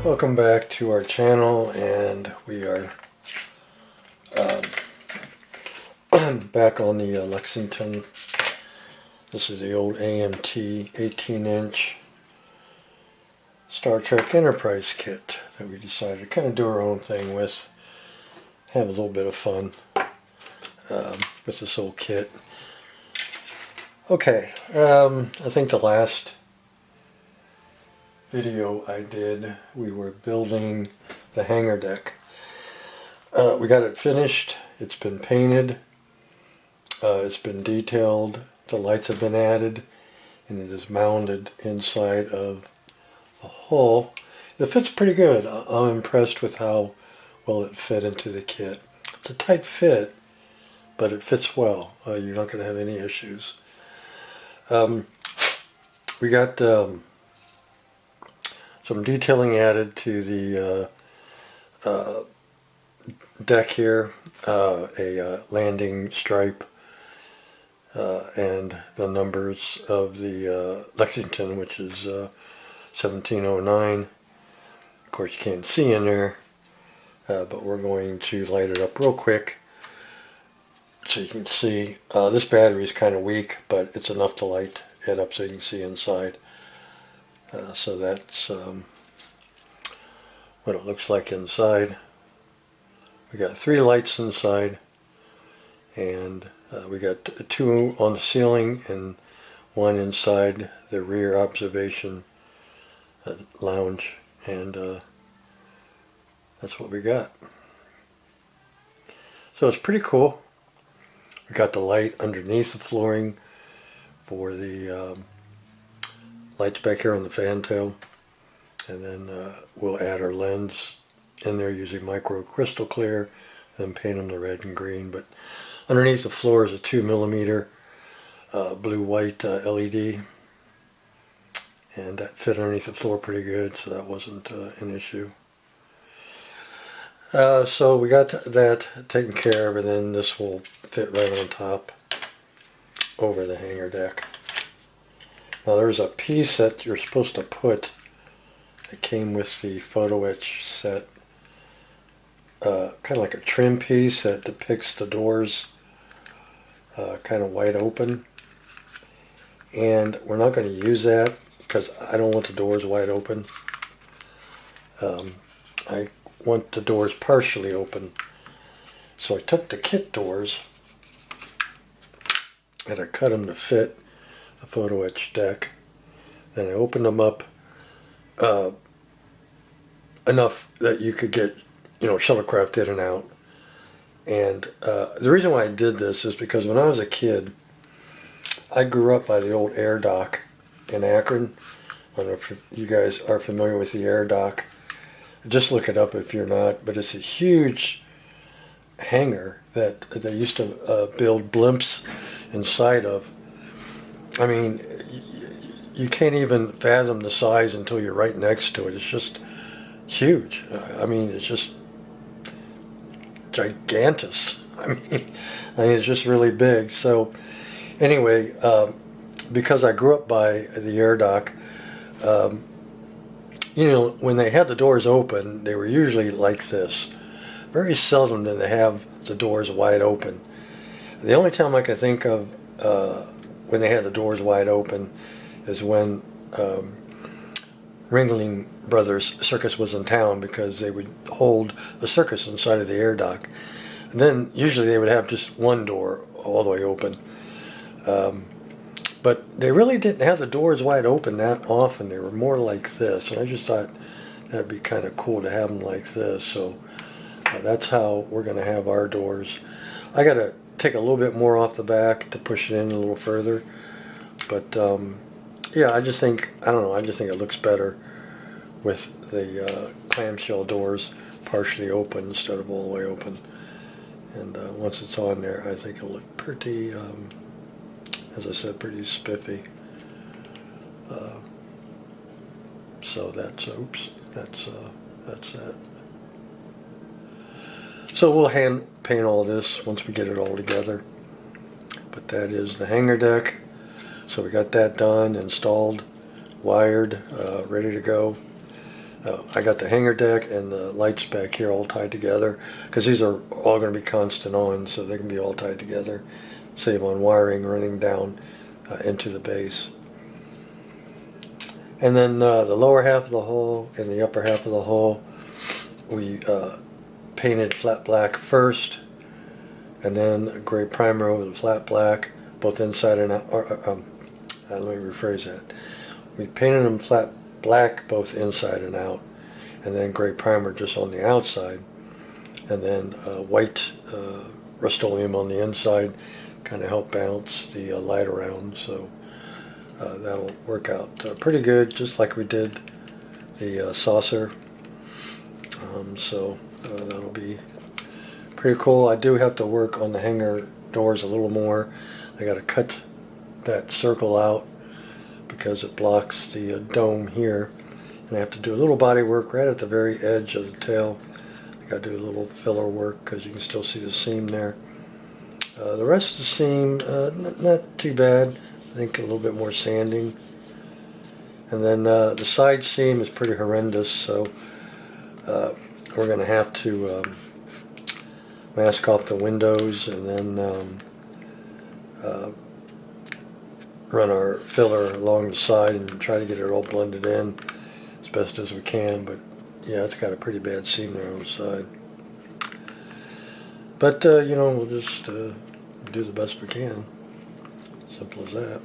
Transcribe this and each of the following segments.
Welcome back to our channel, and we are back on the Lexington. This is the old AMT 18-inch Star Trek Enterprise kit that we decided to kind of do our own thing with, have a little bit of fun with this old kit. Okay, I think the last video I did, we were building the hangar deck. We got it finished, it's been painted, it's been detailed, the lights have been added, and it is mounted inside of the hull. It fits pretty good. I'm impressed with how well it fit into the kit. It's a tight fit, but it fits well. You're not going to have any issues. We got some detailing added to the deck here, a landing stripe, and the numbers of the Lexington, which is 1709. Of course, you can't see in there, but we're going to light it up real quick so you can see. This battery is kind of weak, but it's enough to light it up so you can see inside. So that's what it looks like inside. We got 3 lights inside, and we got 2 on the ceiling and 1 inside the rear observation lounge, and that's what we got. So it's pretty cool. We got the light underneath the flooring for the lights back here on the fantail, and then we'll add our lens in there using micro crystal clear and paint them the red and green. But underneath the floor is a 2mm blue-white LED, and that fit underneath the floor pretty good, so that wasn't an issue. So we got that taken care of, and then this will fit right on top over the hangar deck. Now there's a piece that you're supposed to put that came with the photo etch set, kind of like a trim piece that depicts the doors kind of wide open, and we're not going to use that because I don't want the doors wide open. I want the doors partially open. So I took the kit doors and I cut them to fit the photo etch deck. Then I opened them up enough that you could get, shuttlecraft in and out. And the reason why I did this is because when I was a kid, I grew up by the old air dock in Akron. I don't know if you guys are familiar with the air dock. Just look it up if you're not, but it's a huge hangar that they used to build blimps inside of. I mean, you can't even fathom the size until you're right next to it. It's just huge. I mean, it's just gigantus. I mean, it's just really big. So anyway, because I grew up by the air dock, when they had the doors open, they were usually like this. Very seldom did they have the doors wide open. The only time I can think of when they had the doors wide open is when Ringling Brothers Circus was in town, because they would hold a circus inside of the air dock. And then usually they would have just one door all the way open. But they really didn't have the doors wide open that often. They were more like this, and I just thought that'd be kind of cool to have them like this. So that's how we're going to have our doors. I got to take a little bit more off the back to push it in a little further. But yeah, I just think it looks better with the clamshell doors partially open instead of all the way open. And once it's on there, I think it'll look pretty, as I said, pretty spiffy. So that's that. So we'll hand paint all this once we get it all together. But that is the hangar deck. So we got that done, installed, wired, ready to go. I got the hanger deck and the lights back here all tied together because these are all going to be constant on, so they can be all tied together. Save on wiring running down into the base. And then the lower half of the hull and the upper half of the hull, we painted flat black first, and then a gray primer over the flat black, both inside and out. Let me rephrase that. We painted them flat black both inside and out, and then gray primer just on the outside, and then white Rust-Oleum on the inside, kind of help balance the light around. So that'll work out pretty good, just like we did the saucer. So that'll be pretty cool. I do have to work on the hangar doors a little more. I got to cut that circle out because it blocks the dome here, and I have to do a little body work right at the very edge of the tail. I got to do a little filler work because you can still see the seam there. The rest of the seam, not too bad. I think a little bit more sanding. And then the side seam is pretty horrendous, so we're going to have to mask off the windows and then run our filler along the side and try to get it all blended in as best as we can. But yeah, it's got a pretty bad seam there on the side. But we'll just do the best we can. Simple as that.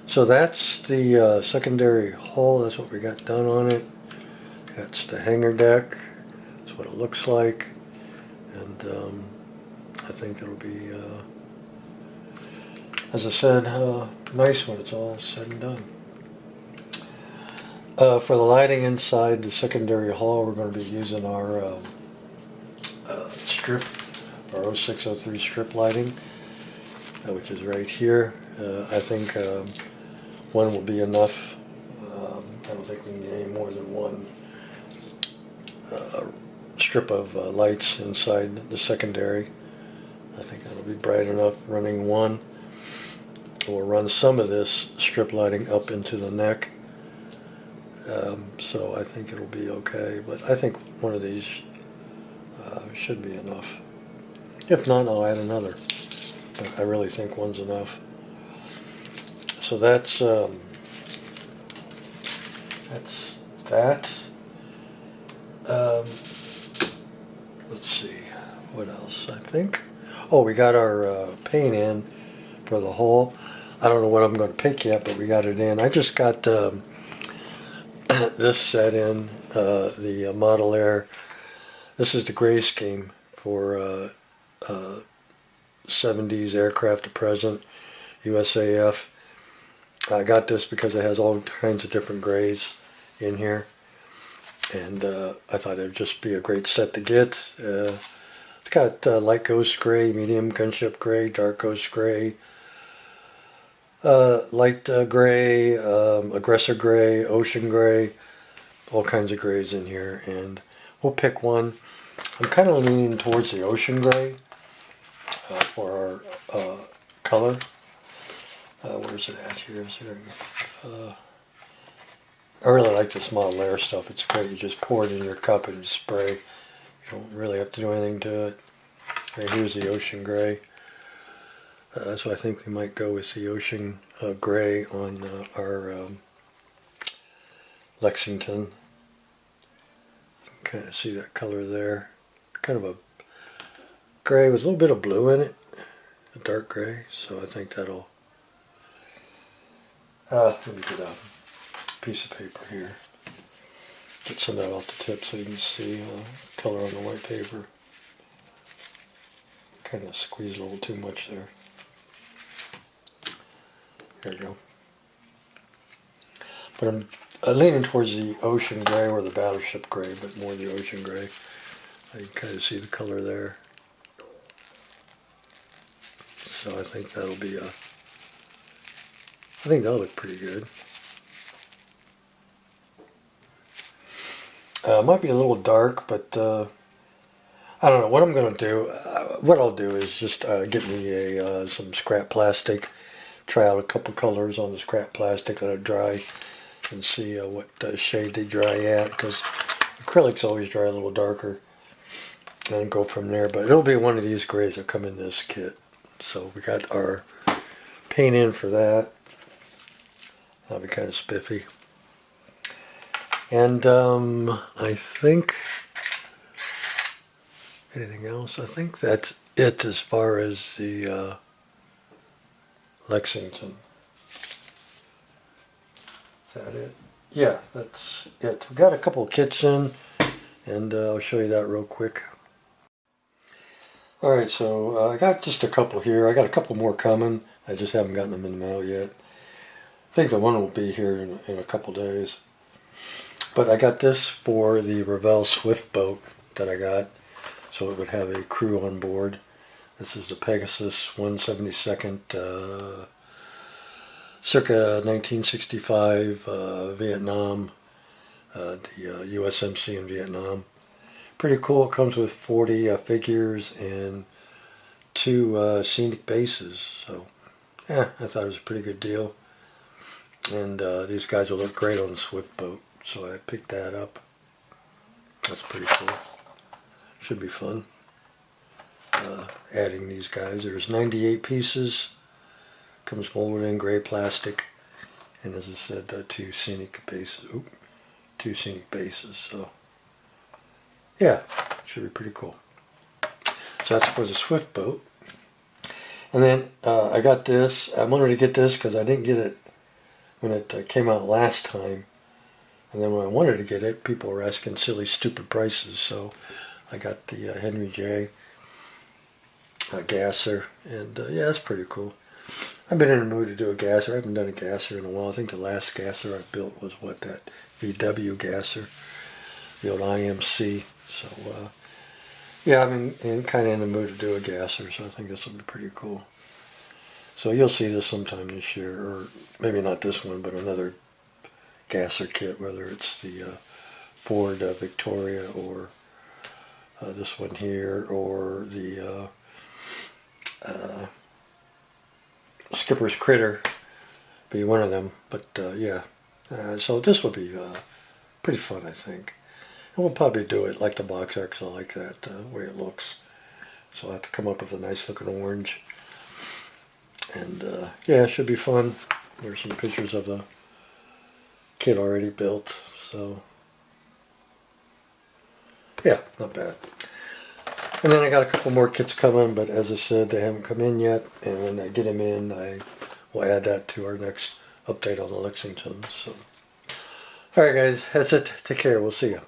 So that's the secondary hull. That's what we got done on it. That's the hangar deck. That's what it looks like. And I think it'll be, as I said, nice when it's all said and done. For the lighting inside the secondary hull, we're going to be using our strip, our 0603 strip lighting, which is right here. I think one will be enough. I don't think we need any more than one strip of lights inside the secondary. I think that'll be bright enough running one. We'll run some of this strip lighting up into the neck. So I think it'll be okay, but I think one of these should be enough. If not, I'll add another, but I really think one's enough. So that's that. Let's see, what else? I think. Oh, we got our paint in for the hull. I don't know what I'm going to pick yet, but we got it in. I just got this set in, the Model Air. This is the gray scheme for 70s aircraft to present, USAF. I got this because it has all kinds of different grays in here, and I thought it would just be a great set to get. It's got light ghost gray, medium gunship gray, dark ghost gray, light gray, aggressor gray, ocean gray, all kinds of grays in here, and we'll pick one. I'm kind of leaning towards the ocean gray for our color. Where's it at here? I really like this Model Air stuff. It's great. You just pour it in your cup and spray. You don't really have to do anything to it. Right here's the ocean gray. So I think we might go with the ocean gray on our Lexington. You can kind of see that color there. Kind of a gray with a little bit of blue in it. A dark gray. So I think that'll... let me get a piece of paper here. Get some of that off the tip so you can see color on the white paper. Kind of squeeze a little too much there. There you go. But I'm leaning towards the ocean gray or the battleship gray, but more the ocean gray. I can kind of see the color there. So I think that'll be I think that'll look pretty good. Might be a little dark, but I don't know what I'm going to do. What I'll do is just get me some scrap plastic, try out a couple colors on the scrap plastic, let it dry, and see what shade they dry at, because acrylics always dry a little darker, and go from there. But it'll be one of these grays that come in this kit. So we got our paint in for that. That'll be kind of spiffy. And I think, anything else? I think that's it as far as the Lexington. Is that it? Yeah, that's it. We've got a couple of kits in, and I'll show you that real quick. Alright, so I got just a couple here. I got a couple more coming. I just haven't gotten them in the mail yet. I think the one will be here in a couple days. But I got this for the Revell Swift boat that I got, so it would have a crew on board. This is the Pegasus 172nd, circa 1965 Vietnam, the USMC in Vietnam. Pretty cool. It comes with 40 figures and 2 scenic bases. So, yeah, I thought it was a pretty good deal. And these guys will look great on the Swift boat. So I picked that up. That's pretty cool. Should be fun. Adding these guys. There's 98 pieces. Comes molded in gray plastic. And as I said, 2 scenic bases. Oop, 2 scenic bases. So, yeah, should be pretty cool. So that's for the Swift boat. And then I got this. I wanted to get this because I didn't get it when it came out last time. And then when I wanted to get it, people were asking silly, stupid prices. So I got the Henry J. Gasser. And yeah, it's pretty cool. I've been in the mood to do a gasser. I haven't done a gasser in a while. I think the last gasser I built was that VW gasser, the old IMC. So yeah, I'm kind of in the mood to do a gasser. So I think this will be pretty cool. So you'll see this sometime this year, or maybe not this one, but another gasser kit, whether it's the Ford Victoria or this one here, or the Skipper's Critter, be one of them. But yeah, so this will be pretty fun, I think. And we'll probably do it like the box art, because I like that way it looks. So I'll have to come up with a nice looking orange. And yeah, it should be fun. There's some pictures of the kit already built, so yeah, not bad. And then I got a couple more kits coming, but as I said, they haven't come in yet, and when I get them in, I will add that to our next update on the Lexington. So, alright guys, that's it. Take care. We'll see you.